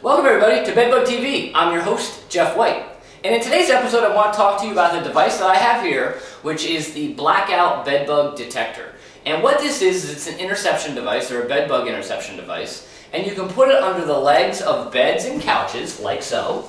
Welcome everybody to BedBug TV. I'm your host, Jeff White. And in today's episode I want to talk to you about the device that I have here, which is the BlackOut BedBug Detector. And what this is it's an interception device, or a bedbug interception device, and you can put it under the legs of beds and couches, like so,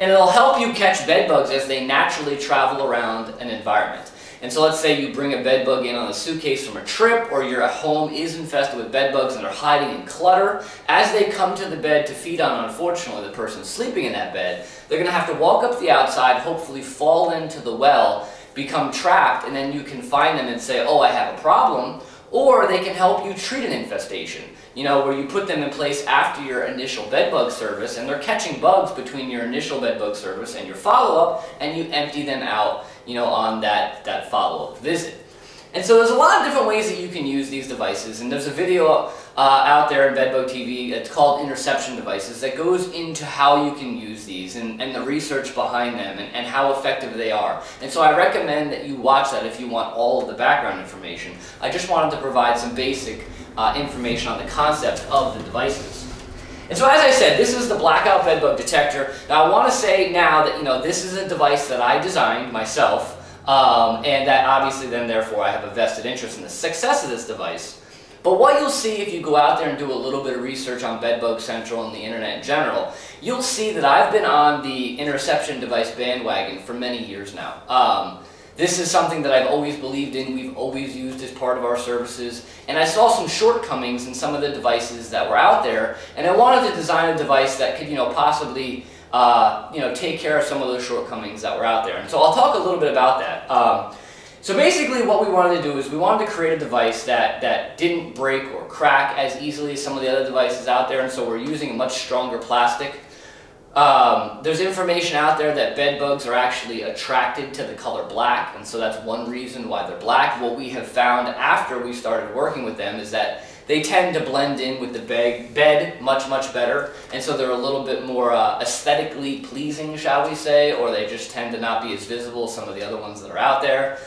and it'll help you catch bedbugs as they naturally travel around an environment. And so let's say you bring a bedbug in on a suitcase from a trip, or your home is infested with bedbugs and are hiding in clutter. As they come to the bed to feed on, unfortunately, the person sleeping in that bed, they're going to have to walk up the outside, hopefully fall into the well, become trapped, and then you can find them and say, oh, I have a problem. Or they can help you treat an infestation, where you put them in place after your initial bedbug service, and they're catching bugs between your initial bedbug service and your follow-up, and you empty them out, on that follow-up visit. And so there's a lot of different ways that you can use these devices, and there's a video out there in BedBug TV, it's called Interception Devices, that goes into how you can use these and the research behind them and how effective they are. And so I recommend that you watch that if you want all of the background information. I just wanted to provide some basic information on the concept of the devices. And so as I said, this is the BlackOut BedBug Detector. Now I want to say now that this is a device that I designed myself, and that obviously then therefore I have a vested interest in the success of this device. But what you'll see if you go out there and do a little bit of research on BedBug Central and the internet in general, you'll see that I've been on the interception device bandwagon for many years now. This is something that I've always believed in, we've always used as part of our services, and I saw some shortcomings in some of the devices that were out there, and I wanted to design a device that could, possibly, take care of some of those shortcomings that were out there. And so I'll talk a little bit about that. So basically what we wanted to do is we wanted to create a device that didn't break or crack as easily as some of the other devices out there, and so we're using a much stronger plastic. There's information out there that bed bugs are actually attracted to the color black, and so that's one reason why they're black. What we have found after we started working with them is that they tend to blend in with the bed much better, and so they're a little bit more aesthetically pleasing, shall we say, or they just tend to not be as visible as some of the other ones that are out there.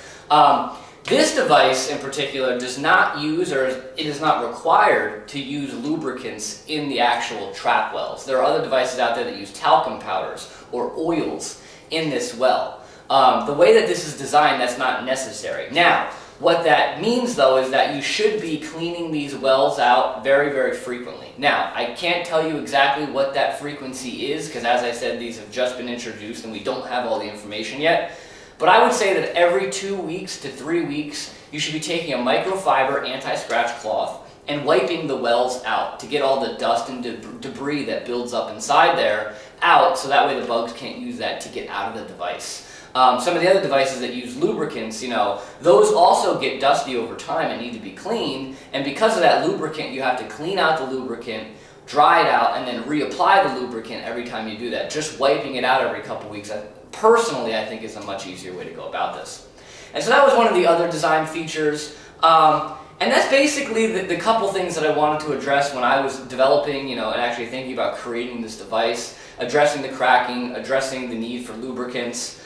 This device in particular does not use, or it is not required to use lubricants in the actual trap wells. There are other devices out there that use talcum powders or oils in this well. The way that this is designed, that's not necessary. Now, what that means though is that you should be cleaning these wells out very frequently. Now, I can't tell you exactly what that frequency is, because as I said, these have just been introduced and we don't have all the information yet. But I would say that every 2 weeks to 3 weeks, you should be taking a microfiber anti-scratch cloth and wiping the wells out to get all the dust and debris that builds up inside there out, so that way the bugs can't use that to get out of the device. Some of the other devices that use lubricants, those also get dusty over time and need to be cleaned, and because of that lubricant, you have to clean out the lubricant, dry it out, and then reapply the lubricant every time you do that. Just wiping it out every couple weeks, personally, I think is a much easier way to go about this. And so that was one of the other design features. And that's basically the couple things that I wanted to address when I was developing, and actually thinking about creating this device, addressing the cracking, addressing the need for lubricants,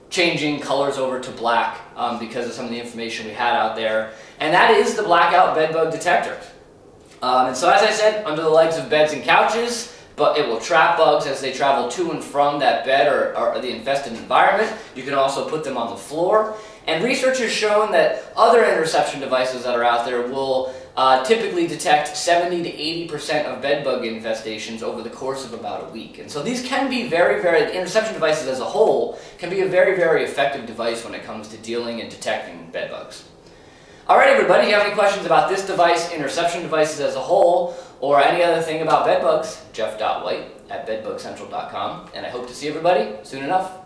changing colors over to black because of some of the information we had out there. And that is the BlackOut BedBug Detector. And so as I said, under the legs of beds and couches, but it will trap bugs as they travel to and from that bed or the infested environment. You can also put them on the floor. And research has shown that other interception devices that are out there will typically detect 70 to 80% of bedbug infestations over the course of about a week. And so these can be the interception devices as a whole can be a very effective device when it comes to dealing and detecting bedbugs. Alright everybody, if you have any questions about this device, interception devices as a whole, or any other thing about bedbugs, jeff.white@bedbugcentral.com, and I hope to see everybody soon enough.